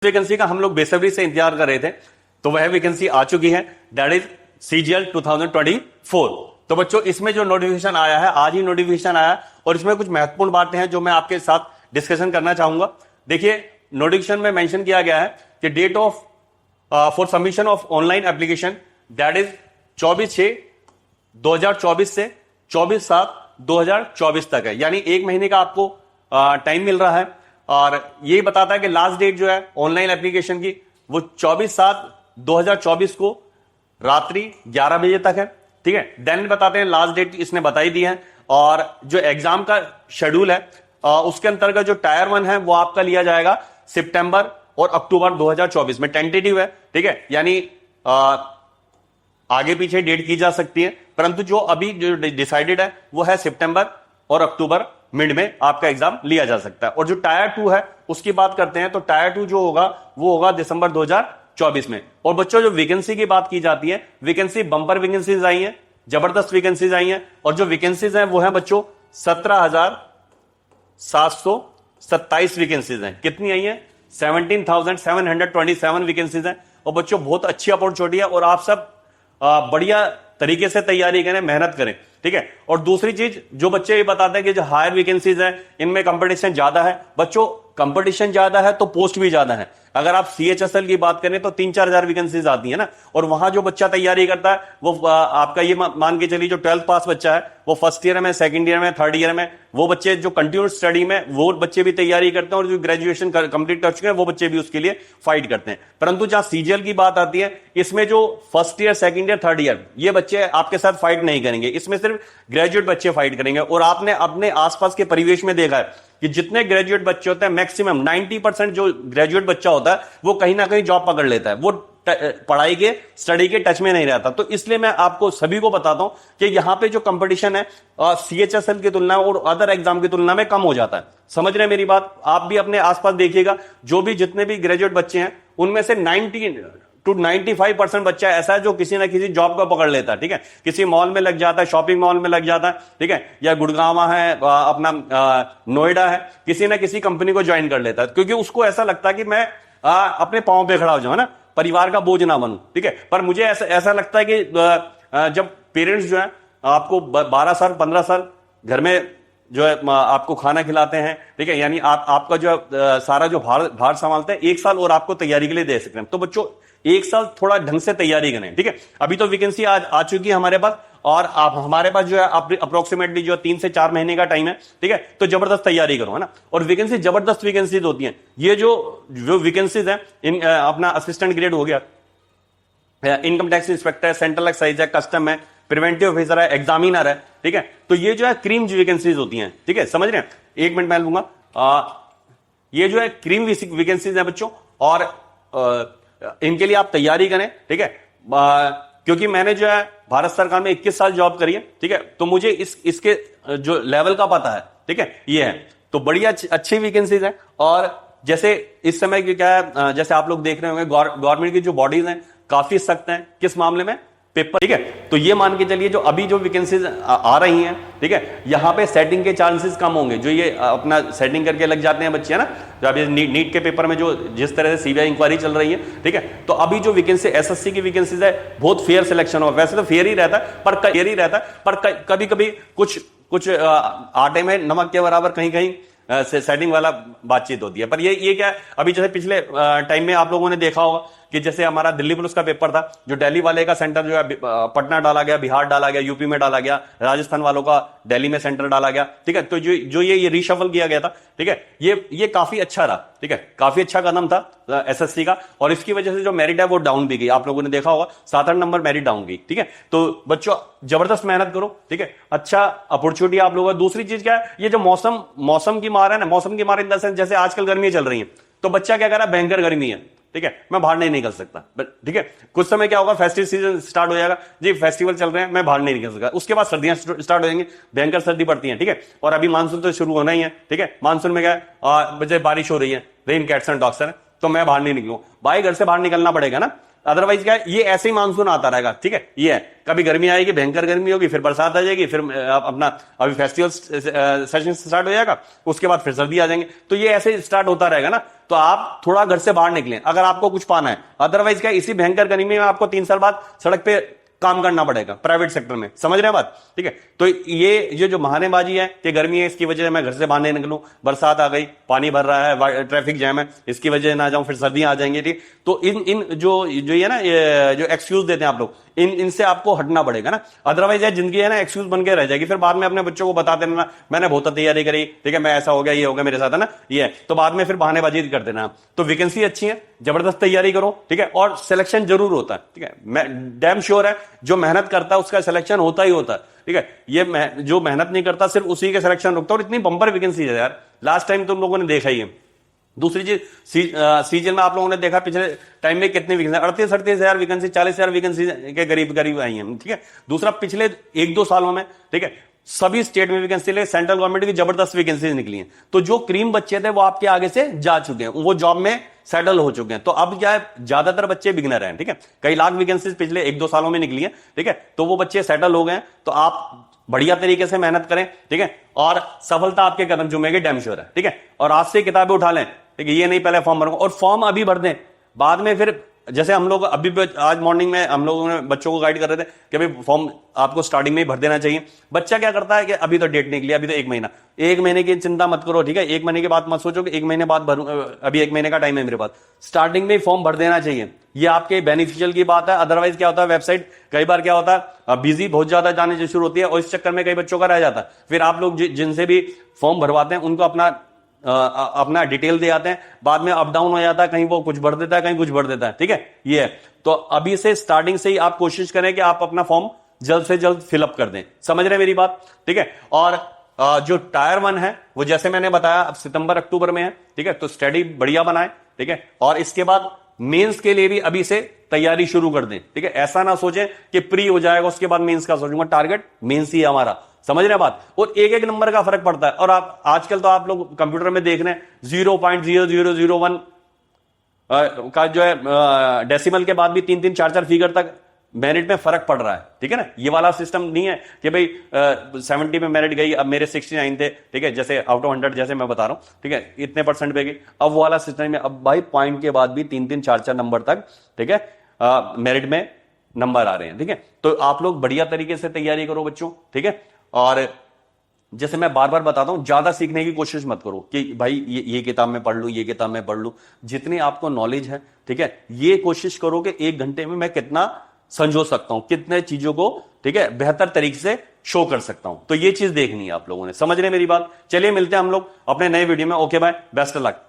Vacancy का हम लोग बेसब्री से इंतजार कर रहे थे, तो वह वैकेंसी आ चुकी है, दैट इज CGL 2024। तो बच्चों इसमें जो नोटिफिकेशन आया है, आज ही नोटिफिकेशन आया और इसमें कुछ महत्वपूर्ण बातें हैं जो मैं आपके साथ डिस्कशन करना चाहूंगा। देखिए, नोटिफिकेशन में मेंशन किया गया है कि date of for submission of online application that is 24/6/2024 से 24/7/2024 तक है, यानी एक महीने का आपको टाइम मिल रहा है। और ये बताता है कि लास्ट डेट जो है ऑनलाइन एप्लीकेशन की वो 24/7/2024 को रात्रि 11 बजे तक है। ठीक है, देन बताते हैं लास्ट डेट इसने बताई दी है। और जो एग्जाम का शेड्यूल है उसके अंतर्गत जो टायर 1 है वो आपका लिया जाएगा सितंबर और अक्टूबर 2024 में, टेंटेटिव है। ठीक है, यानी आगे पीछे डेट की जा सकती है, परंतु जो अभी जो डिसाइडेड है वो है सितंबर और अक्टूबर मिड में आपका एग्जाम लिया जा सकता है। और जो टायर 2 है उसकी बात करते हैं, तो टायर 2 जो होगा वो होगा दिसंबर 2024 में। और बच्चों जो वैकेंसी की बात की जाती है, वैकेंसी बंपर वैकेंसीज आई है, जबरदस्त वैकेंसीज आई हैं। और जो वैकेंसीज हैं वो है बच्चों 17,727 वैकेंसीज हैं। कितनी आई है? 17,727 वैकेंसीज हैं। और बच्चों बहुत अच्छी अपॉर्चुनिटी है और आप सब बढ़िया तरीके से तैयारी करें, मेहनत करें। ठीक है, और दूसरी चीज जो बच्चे ये बताते हैं कि जो हायर वैकेंसीज हैं इनमें कंपटीशन ज्यादा है। बच्चों कंपटीशन ज्यादा है तो पोस्ट भी ज्यादा है। अगर आप CHSL की बात करें तो 3-4 हजार वैकेंसीज आती है ना, और वहां जो बच्चा तैयारी करता है वो आपका ये मान के चलिए जो 12th पास बच्चा है वो फर्स्ट ईयर में, सेकंड ईयर में, थर्ड ईयर में, वो बच्चे जो कंटिन्यूस स्टडी में वो बच्चे भी तैयारी करते हैं और जो ग्रेजुएशन कंप्लीट कर चुके हैं वो बच्चे भी उसके लिए फाइट करते हैं। परंतु जहां CGL की बात आती है इसमें जो first year, second year, third year ये बच्चे आपके साथ फाइट नहीं करेंगे, इसमें सिर्फ ग्रेजुएट बच्चे फाइट करेंगे। और आपने अपने आसपास के परिवेश में देखा है कि जितने ग्रेजुएट बच्चे होते हैं मैक्सिमम 90% जो ग्रेजुएट बच्चा होता है वो कहीं ना कहीं जॉब पकड़ लेता है, वो पढ़ाई के, स्टडी के टच में नहीं रहता। तो इसलिए मैं आपको सभी को बताता हूं कि यहां पे जो कंपटीशन है CHSL की तुलना में और अदर एग्जाम की तुलना में कम हो जाता है। समझ रहे हैं मेरी बात? आप भी अपने आसपास देखिएगा, जो भी जितने भी ग्रेजुएट बच्चे हैं उनमें से 90-95% बच्चा ऐसा है जो किसी ना किसी जॉब को पकड़ लेता है। ठीक है, किसी मॉल में लग जाता है, शॉपिंग मॉल में लग जाता है, ठीक है, या गुड़गांव है, अपना नोएडा है, किसी ना किसी कंपनी को ज्वाइन कर लेता है, क्योंकि उसको ऐसा लगता है कि मैं अपने पांव पे खड़ा हो जाऊं ना, परिवार का बोझ ना बनूं। ठीक है, पर मुझे ऐसा लगता है कि जब पेरेंट्स जो है आपको 12 साल 15 साल घर में जो है आपको खाना खिलाते हैं, ठीक है, यानी आपका जो सारा जो भार संभालते हैं, 1 साल और आपको तैयारी के लिए दे सकते हैं। तो बच्चों 1 साल थोड़ा ढंग से तैयारी करें। ठीक है, अभी तो वैकेंसी आ चुकी है हमारे पास और आप हमारे पास जो है अप्रोक्सीमेटली जो 3 से 4 महीने का टाइम है। ठीक है, तो जबरदस्त तैयारी करो, है ना। और वैकेंसी जबरदस्त वैकेंसीज होती हैं। ये जो वैकेंसीज हैं इन अपना असिस्टेंट ग्रेड हो गया, income tax inspector, central excise है, कस्टम है, प्रिवेंटिव ऑफिसर है, एग्जामिनर है। ठीक है, तो ये जो है क्रीम वैकेंसीज होती हैं। ठीक है, समझ रहे हैं? 1 मिनट मैं लूंगा। ये जो है क्रीम वैकेंसीज है बच्चों, और इनके लिए आप तैयारी करें। ठीक है, क्योंकि मैंने जो है भारत सरकार में 21 साल जॉब करी है। ठीक है, तो मुझे इसके जो लेवल का पता है। ठीक है, ये है तो बढ़िया अच्छी वैकेंसीज है। और जैसे इस समय की क्या है, जैसे आप लोग देख रहे होंगे गवर्नमेंट की जो बॉडीज हैं काफी सख्त हैं किस मामले में? पेपर। ठीक है, तो ये मान के चलिए जो अभी जो वैकेंसीज आ रही हैं, ठीक है, यहां पे सेटिंग के चांसेस कम होंगे। जो ये अपना सेटिंग करके लग जाते हैं बच्चे, है ना, जो अभी नीट के पेपर में जो जिस तरह से CBI इंक्वायरी चल रही है। ठीक है, तो अभी जो वैकेंसी SSC की वैकेंसीज है बहुत फेयर सिलेक्शन हो, वैसे तो फेयर ही रहता है, पर कभी कभी कुछ आटे में नमक के बराबर कहीं कहीं सेटिंग वाला बातचीत होती है। पर ये क्या है, अभी जैसे पिछले टाइम में आप लोगों ने देखा होगा कि जैसे हमारा दिल्ली पुलिस का पेपर था, जो दिल्ली वाले का सेंटर जो है पटना डाला गया, बिहार डाला गया, यूपी में डाला गया, राजस्थान वालों का दिल्ली में सेंटर डाला गया। ठीक है, तो जो ये रीशफल किया गया था, ठीक है, ये काफी अच्छा रहा। ठीक है, काफी अच्छा कदम था SSC का, और इसकी वजह से जो मेरिट है वो डाउन भी गई। आप लोगों ने देखा होगा 7-8 नंबर मेरिट डाउन गई। ठीक है, तो बच्चों जबरदस्त मेहनत करो। ठीक है, अच्छा अपॉर्चुनिटी आप लोगों को। दूसरी चीज क्या है, ये जो मौसम की मार है ना, मौसम की मार इन द सेंस जैसे आजकल गर्मी चल रही है, तो बच्चा क्या कर रहा है, भयंकर गर्मी है, ठीक है, मैं बाहर नहीं निकल सकता। ठीक है, कुछ समय क्या होगा, फेस्टिव सीजन स्टार्ट हो जाएगा जी, फेस्टिवल चल रहे हैं, मैं बाहर नहीं निकल सकता। उसके बाद सर्दियां स्टार्ट हो जाएंगी, भयंकर सर्दी पड़ती है। ठीक है, और अभी मानसून तो शुरू होना ही है। ठीक है, मानसून में क्या है, बारिश हो रही है, रेन कैट्स एंड डॉग्स है, तो मैं बाहर नहीं निकलूं, भाई घर से बाहर निकलना पड़ेगा ना। अदरवाइज क्या है, ये ऐसे ही मानसून आता रहेगा, ठीक है। ये है, कभी गर्मी आएगी, भयंकर गर्मी होगी, फिर बरसात आ जाएगी, फिर अपना अभी फेस्टिवल सेशन स्टार्ट हो जाएगा, उसके बाद फिर सर्दी आ जाएंगे। तो ये ऐसे स्टार्ट होता रहेगा ना। तो आप थोड़ा घर से बाहर निकलें अगर आपको कुछ पाना है। अदरवाइज क्या, इसी भयंकर गर्मी में आपको 3 साल बाद सड़क पे काम करना पड़ेगा प्राइवेट सेक्टर में, समझ रहे हैं बात, ठीक है। तो ये जो बहानेबाजी है कि गर्मी है इसकी वजह से मैं घर से बाहर नहीं निकलूं, बरसात आ गई, पानी भर रहा है, ट्रैफिक जैम है, इसकी वजह से ना जाऊं, फिर सर्दियां आ जाएंगी, ठीक। तो इन जो ये ना, ये जो एक्सक्यूज देते हैं आप लोग, इनसे आपको हटना पड़ेगा ना। अदरवाइज ये जिंदगी है ना, एक्सक्यूज बन के रह जाएगी। फिर बाद में अपने बच्चों को बताते रहना, मैंने बहुत तैयारी करी, ठीक है, मैं ऐसा हो गया, ये हो गया मेरे साथ, है ना, ये है। तो बाद में फिर बहानेबाजी कर देना। तो वैकेंसी अच्छी है, जबरदस्त तैयारी करो, ठीक है, और सिलेक्शन जरूर होता है, ठीक है। मैं डैम श्योर है जो मेहनत करता है उसका सिलेक्शन होता ही होता है, ठीक है। ये जो मेहनत नहीं करता सिर्फ उसी के सिलेक्शन रुकता है। और इतनी बंपर वैकेंसी है यार, लास्ट टाइम तुम लोगों ने देखा ही है। दूसरी चीज, सीजन में आप लोगों ने देखा पिछले टाइम में कितनी वैकेंसी, 38-38 वैकेंसी, 40,000 वैकेंसी के करीब आई है, ठीक है। दूसरा, पिछले 1-2 सालों में, ठीक है, सभी स्टेट में वैकेंसी ले, सेंट्रल गवर्नमेंट की जबरदस्त वैकेंसी निकली हैं। तो जो क्रीम बच्चे थे वो आपके आगे से जा चुके हैं, वो जॉब में सेटल हो चुके हैं। तो अब क्या है, ज्यादातर बच्चे बिगिनर हैं, ठीक है। कई लाख वैकेंसी पिछले 1-2 सालों में निकली है, ठीक है। तो वो बच्चे सेटल हो गए हैं। तो आप बढ़िया तरीके से मेहनत करें, ठीक है, और सफलता आपके कदम चूमेगी, डैम श्योर है, ठीक है। और आज से किताबें उठा लें, ठीक है। ये नहीं पहले फॉर्म भरूंगा, और फॉर्म अभी भर दें, बाद में फिर जैसे हम लोग अभी आज मॉर्निंग में हम लोगों ने बच्चों को गाइड कर रहे थे कि भाई फॉर्म आपको स्टार्टिंग में ही भर देना चाहिए। बच्चा क्या करता है कि अभी तो डेट निकली, अभी तो 1 महीना, 1 महीने की चिंता मत करो, ठीक है। 1 महीने के बाद मत सोचो कि 1 महीने बाद भरूं, अभी 1 महीने का टाइम है मेरे पास। स्टार्टिंग में ही फॉर्म भर देना चाहिए, ये आपके बेनिफिशियल की बात है। अदरवाइज क्या होता है, वेबसाइट कई बार क्या होता है, बिजी बहुत ज्यादा जाने शुरू होती है, और इस चक्कर में कई बच्चों का रह जाता है। फिर आप लोग जिनसे भी फॉर्म भरवाते हैं उनको अपना डिटेल दे आते हैं, बाद में अप डाउन हो जाता है, कहीं वो कुछ भर देता है, कहीं कुछ भर देता है, ठीक है। ये है, तो अभी से स्टार्टिंग से ही आप कोशिश करें कि आप अपना फॉर्म जल्द से जल्द फिलअप कर दें, समझ रहे हैं मेरी बात, ठीक है। और जो टायर 1 है वो जैसे मैंने बताया अब सितंबर अक्टूबर में है, ठीक है। तो स्टडी बढ़िया बनाए, ठीक है। और इसके बाद मेंस के लिए भी अभी से तैयारी शुरू कर दें, ठीक है। ऐसा ना सोचें कि प्री हो जाएगा उसके बाद मेंस का सोचूंगा, टारगेट मेंस ही है हमारा, समझ रहे हैं बात। और एक नंबर का फर्क पड़ता है। और आप आजकल तो आप लोग कंप्यूटर में देख रहे हैं 0.0001 का जो है डेसिमल के बाद भी 3-3, 4-4 फिगर तक मेरिट में फर्क पड़ रहा है, ठीक है ना। ये वाला सिस्टम नहीं है कि भाई 70 में मेरिट गई, अब मेरे 69 थे, ठीक है, जैसे आउट ऑफ 100 जैसे मैं बता रहा हूं, ठीक है, इतने % पे गई। अब वो वाला सिस्टम में अब भाई पॉइंट के बाद भी 3-3, 4-4 नंबर तक, ठीक है, मेरिट में नंबर आ रहे हैं, ठीक है। तो आप लोग बढ़िया तरीके से तैयारी करो बच्चों, ठीक है। और जैसे मैं बार बार बताता हूं, ज्यादा सीखने की कोशिश मत करो कि भाई ये किताब में पढ़ लूं, ये किताब में पढ़ लूं। जितनी आपको नॉलेज है, ठीक है, ये कोशिश करो कि 1 घंटे में मैं कितना संजो सकता हूं, कितने चीजों को, ठीक है, बेहतर तरीके से शो कर सकता हूं। तो ये चीज देखनी है आप लोगों ने, समझ रहे मेरी बात। चलिए मिलते हैं हम लोग अपने नए वीडियो में। Okay bye, best of luck.